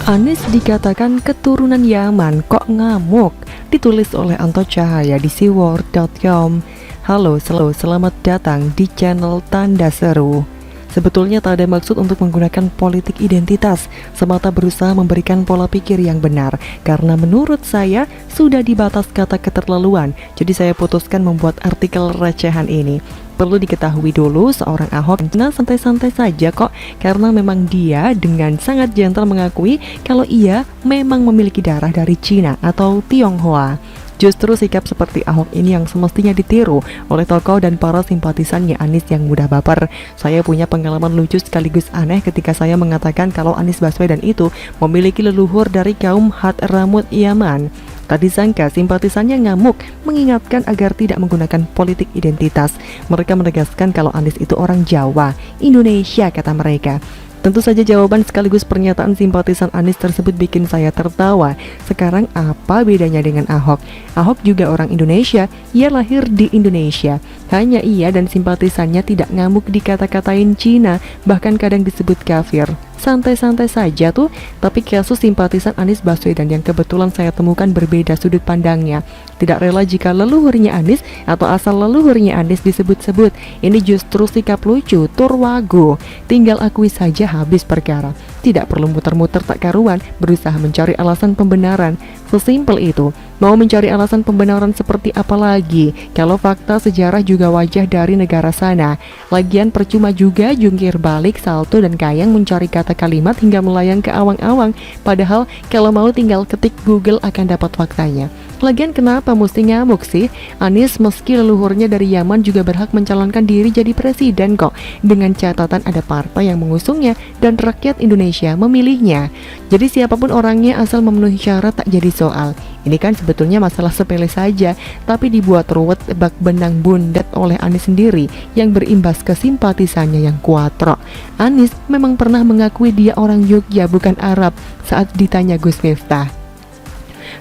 Anies dikatakan keturunan Yaman, kok ngamuk? Ditulis oleh Anto Cahaya di seaworld.com. Halo, selamat datang di channel Tanda Seru. Sebetulnya tak ada maksud untuk menggunakan politik identitas, semata berusaha memberikan pola pikir yang benar. Karena menurut saya sudah di batas kata keterlaluan, jadi saya putuskan membuat artikel recehan ini. Perlu diketahui dulu, seorang Ahok santai-santai saja kok, karena memang dia dengan sangat gentle mengakui kalau ia memang memiliki darah dari Cina atau Tionghoa. Justru sikap seperti Ahok ini yang semestinya ditiru oleh tokoh dan para simpatisannya Anies yang mudah baper. Saya punya pengalaman lucu sekaligus aneh ketika saya mengatakan kalau Anies Baswedan itu memiliki leluhur dari kaum Hadramut Yaman. Tak disangka simpatisannya ngamuk, mengingatkan agar tidak menggunakan politik identitas. Mereka menegaskan kalau Anies itu orang Jawa, Indonesia kata mereka. Tentu saja jawaban sekaligus pernyataan simpatisan Anies tersebut bikin saya tertawa. Sekarang apa bedanya dengan Ahok? Ahok juga orang Indonesia, ia lahir di Indonesia. Hanya ia dan simpatisannya tidak ngamuk dikata-katain Cina, bahkan kadang disebut kafir. Santai-santai saja tuh, tapi kasus simpatisan Anies Baswedan yang kebetulan saya temukan berbeda sudut pandangnya. Tidak rela jika leluhurnya Anies atau asal leluhurnya Anies disebut-sebut. Ini justru sikap lucu, turwago. Tinggal akui saja habis perkara. Tidak perlu muter-muter tak karuan, berusaha mencari alasan pembenaran. Sesimpel itu. Mau mencari alasan pembenaran seperti apa lagi? Kalau fakta sejarah juga wajah dari negara sana. Lagian percuma juga jungkir balik, salto dan kayang mencari kata kalimat hingga melayang ke awang-awang. Padahal kalau mau tinggal ketik Google akan dapat faktanya. Lagian kenapa mesti ngamuk sih? Anies meski leluhurnya dari Yaman juga berhak mencalonkan diri jadi presiden kok. Dengan catatan ada partai yang mengusungnya dan rakyat Indonesia memilihnya. Jadi siapapun orangnya asal memenuhi syarat tak jadi soal. Ini kan sebetulnya masalah sepele saja, tapi dibuat ruwet bak benang bundet oleh Anies sendiri yang berimbas ke simpatisannya yang kuatro. Anies memang pernah mengakui dia orang Yogyakarta bukan Arab saat ditanya Gus Miftah.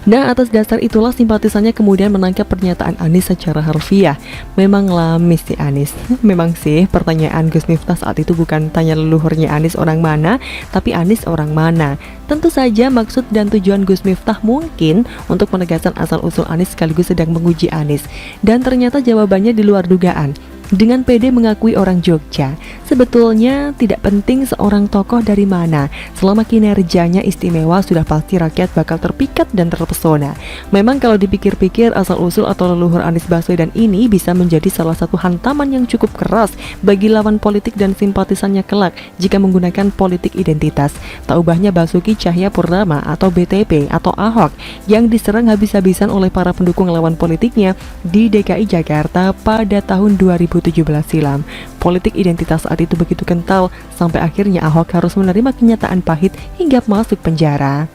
Nah, atas dasar itulah simpatisannya kemudian menangkap pernyataan Anies secara harfiah. Memang lamis si Anies. Memang sih pertanyaan Gus Miftah saat itu bukan tanya leluhurnya Anies orang mana, tapi Anies orang mana. Tentu saja maksud dan tujuan Gus Miftah mungkin untuk menegaskan asal-usul Anies sekaligus sedang menguji Anies. Dan ternyata jawabannya di luar dugaan. Dengan pede mengakui orang Jogja, sebetulnya tidak penting seorang tokoh dari mana. Selama kinerjanya istimewa, sudah pasti rakyat bakal terpikat dan terpesona. Memang kalau dipikir-pikir, asal-usul atau leluhur Anies Baswedan ini bisa menjadi salah satu hantaman yang cukup keras bagi lawan politik dan simpatisannya kelak jika menggunakan politik identitas. Tak ubahnya Basuki Cahayapurnama atau BTP atau Ahok yang diserang habis-habisan oleh para pendukung lawan politiknya di DKI Jakarta pada tahun 2017 silam. Politik identitas saat itu begitu kental sampai akhirnya Ahok harus menerima kenyataan pahit hingga masuk penjara.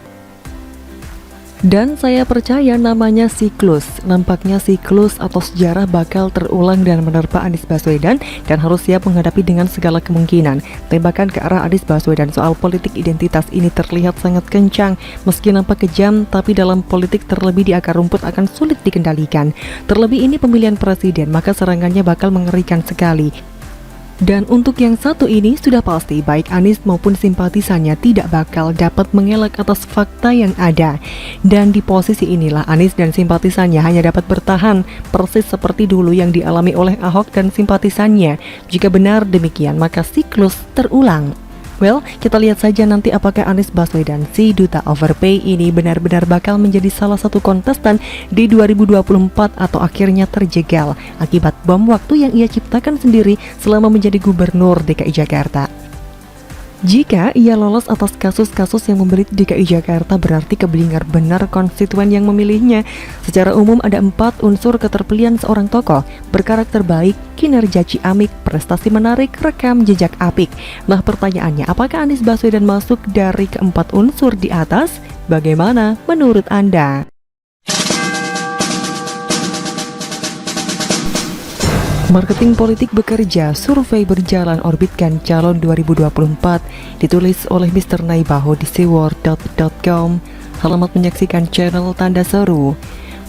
Dan saya percaya namanya siklus. Nampaknya siklus atau sejarah bakal terulang dan menerpa Anies Baswedan dan harus siap menghadapi dengan segala kemungkinan. Tembakan ke arah Anies Baswedan soal politik identitas ini terlihat sangat kencang. Meski nampak kejam, tapi dalam politik terlebih di akar rumput akan sulit dikendalikan. Terlebih ini pemilihan presiden, maka serangannya bakal mengerikan sekali. Dan untuk yang satu ini sudah pasti baik Anies maupun simpatisannya tidak bakal dapat mengelak atas fakta yang ada. Dan di posisi inilah Anies dan simpatisannya hanya dapat bertahan persis seperti dulu yang dialami oleh Ahok dan simpatisannya. Jika benar demikian maka siklus terulang. Well, kita lihat saja nanti apakah Anies Baswedan, si duta overpay ini benar-benar bakal menjadi salah satu kontestan di 2024 atau akhirnya terjegal akibat bom waktu yang ia ciptakan sendiri selama menjadi gubernur DKI Jakarta. Jika ia lolos atas kasus-kasus yang membelit DKI Jakarta, berarti keblinger benar konstituen yang memilihnya. Secara umum ada 4 unsur keterpilihan seorang tokoh: berkarakter baik, kinerja ciamik, prestasi menarik, rekam jejak apik. Nah pertanyaannya, apakah Anies Baswedan masuk dari keempat unsur di atas? Bagaimana menurut Anda? Marketing politik bekerja, survei berjalan, orbitkan calon 2024. Ditulis oleh Mr. Naibaho di seaworld.com. Selamat menyaksikan channel Tanda Seru.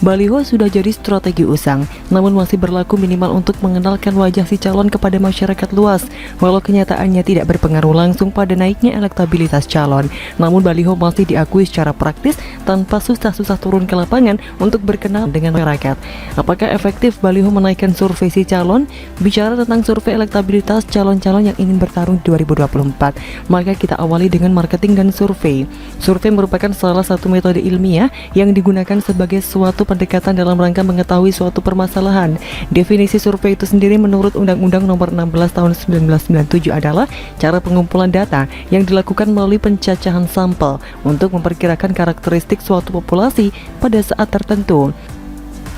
Baliho sudah jadi strategi usang, namun masih berlaku minimal untuk mengenalkan wajah si calon kepada masyarakat luas. Walau kenyataannya tidak berpengaruh langsung pada naiknya elektabilitas calon, namun baliho masih diakui secara praktis tanpa susah-susah turun ke lapangan untuk berkenalan dengan masyarakat. Apakah efektif baliho menaikkan survei si calon? Bicara tentang survei elektabilitas calon-calon yang ingin bertarung di 2024, maka kita awali dengan marketing dan survei. Survei merupakan salah satu metode ilmiah yang digunakan sebagai suatu pendekatan dalam rangka mengetahui suatu permasalahan. Definisi survei itu sendiri menurut Undang-Undang Nomor 16 Tahun 1997 adalah cara pengumpulan data yang dilakukan melalui pencacahan sampel untuk memperkirakan karakteristik suatu populasi pada saat tertentu.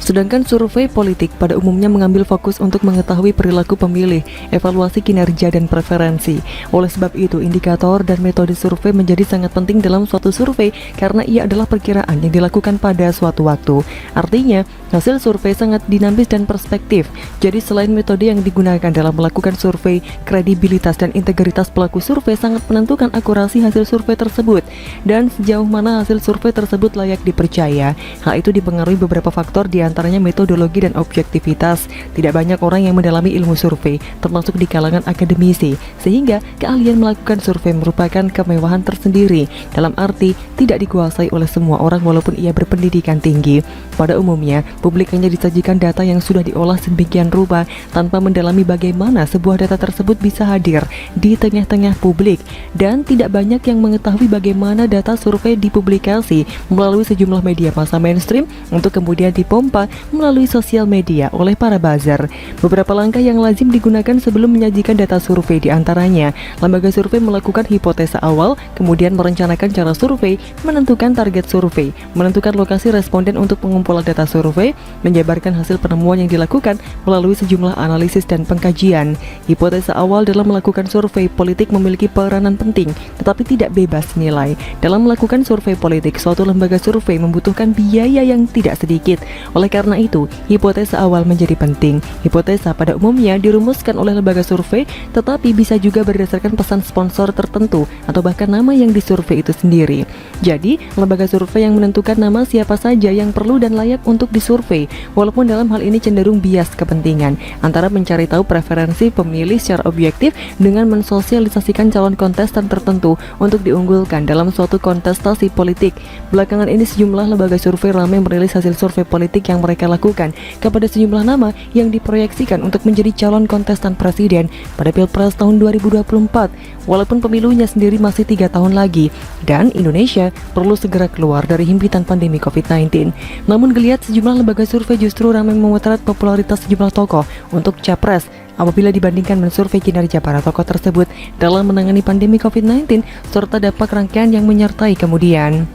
Sedangkan survei politik pada umumnya mengambil fokus untuk mengetahui perilaku pemilih, evaluasi kinerja dan preferensi. Oleh sebab itu, indikator dan metode survei menjadi sangat penting dalam suatu survei karena ia adalah perkiraan yang dilakukan pada suatu waktu. Artinya, hasil survei sangat dinamis dan perspektif. Jadi selain metode yang digunakan dalam melakukan survei, kredibilitas dan integritas pelaku survei sangat menentukan akurasi hasil survei tersebut dan sejauh mana hasil survei tersebut layak dipercaya. Hal itu dipengaruhi beberapa faktor, di antaranya metodologi dan objektivitas. Tidak banyak orang yang mendalami ilmu survei, termasuk di kalangan akademisi, sehingga keahlian melakukan survei merupakan kemewahan tersendiri, dalam arti tidak dikuasai oleh semua orang walaupun ia berpendidikan tinggi. Pada umumnya, publik hanya disajikan data yang sudah diolah sedemikian rupa tanpa mendalami bagaimana sebuah data tersebut bisa hadir di tengah-tengah publik, dan tidak banyak yang mengetahui bagaimana data survei dipublikasi melalui sejumlah media massa mainstream untuk kemudian dipompa melalui sosial media oleh para buzzer. Beberapa langkah yang lazim digunakan sebelum menyajikan data survei, diantaranya lembaga survei melakukan hipotesa awal, kemudian merencanakan cara survei, menentukan target survei, menentukan lokasi responden untuk pengumpulan data survei, menjabarkan hasil penemuan yang dilakukan melalui sejumlah analisis dan pengkajian. Hipotesa awal dalam melakukan survei politik memiliki peranan penting, tetapi tidak bebas nilai. Dalam melakukan survei politik, suatu lembaga survei membutuhkan biaya yang tidak sedikit. Oleh karena itu, hipotesa awal menjadi penting. Hipotesa pada umumnya dirumuskan oleh lembaga survei, tetapi bisa juga berdasarkan pesan sponsor tertentu atau bahkan nama yang disurvei itu sendiri. Jadi, lembaga survei yang menentukan nama siapa saja yang perlu dan layak untuk disurvei, walaupun dalam hal ini cenderung bias kepentingan, antara mencari tahu preferensi pemilih secara objektif dengan mensosialisasikan calon kontestan tertentu untuk diunggulkan dalam suatu kontestasi politik. Belakangan ini sejumlah lembaga survei ramai merilis hasil survei politik yang mereka lakukan kepada sejumlah nama yang diproyeksikan untuk menjadi calon kontestan presiden pada Pilpres tahun 2024, walaupun pemilunya sendiri masih 3 tahun lagi dan Indonesia perlu segera keluar dari himpitan pandemi COVID-19. Namun geliat sejumlah lembaga survei justru ramai memotret popularitas sejumlah tokoh untuk capres apabila dibandingkan mensurvei kinerja para tokoh tersebut dalam menangani pandemi COVID-19 serta dampak rangkaian yang menyertai kemudian.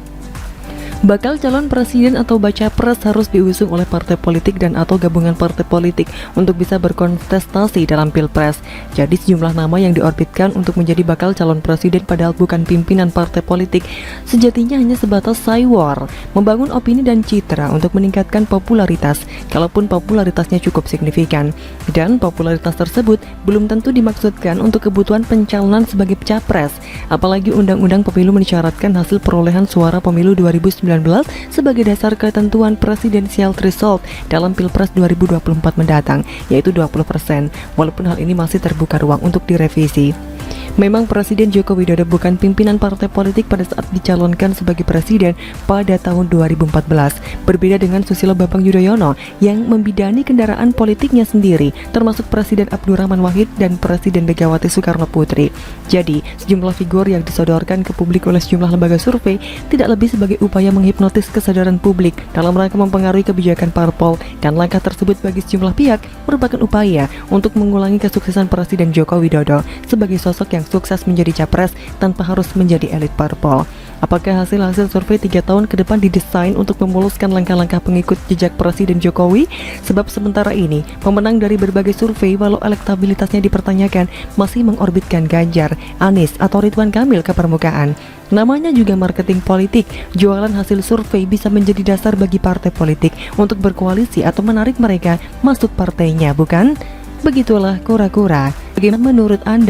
Bakal calon presiden atau baca pres harus diusung oleh partai politik dan atau gabungan partai politik untuk bisa berkontestasi dalam pilpres. Jadi sejumlah nama yang diorbitkan untuk menjadi bakal calon presiden padahal bukan pimpinan partai politik sejatinya hanya sebatas saywar, membangun opini dan citra untuk meningkatkan popularitas, kalaupun popularitasnya cukup signifikan. Dan popularitas tersebut belum tentu dimaksudkan untuk kebutuhan pencalonan sebagai capres, apalagi Undang-Undang Pemilu mensyaratkan hasil perolehan suara pemilu 2019 sebagai dasar ketentuan presidensial threshold dalam Pilpres 2024 mendatang, yaitu 20%, walaupun hal ini masih terbuka ruang untuk direvisi. Memang Presiden Joko Widodo bukan pimpinan partai politik pada saat dicalonkan sebagai presiden pada tahun 2014. Berbeda dengan Susilo Bambang Yudhoyono yang membidani kendaraan politiknya sendiri, termasuk Presiden Abdurrahman Wahid dan Presiden Megawati Soekarno Putri. Jadi, sejumlah figur yang disodorkan ke publik oleh sejumlah lembaga survei tidak lebih sebagai upaya menghipnotis kesadaran publik dalam rangka mempengaruhi kebijakan parpol, dan langkah tersebut bagi sejumlah pihak merupakan upaya untuk mengulangi kesuksesan Presiden Joko Widodo sebagai sosok yang sukses menjadi capres tanpa harus menjadi elit parpol. Apakah hasil-hasil survei 3 tahun ke depan didesain untuk memuluskan langkah-langkah pengikut jejak Presiden Jokowi? Sebab sementara ini, pemenang dari berbagai survei walau elektabilitasnya dipertanyakan masih mengorbitkan Ganjar, Anies, atau Ridwan Kamil ke permukaan. Namanya juga marketing politik, jualan hasil survei bisa menjadi dasar bagi partai politik untuk berkoalisi atau menarik mereka masuk partainya, bukan? Begitulah kura-kura. Bagaimana menurut Anda?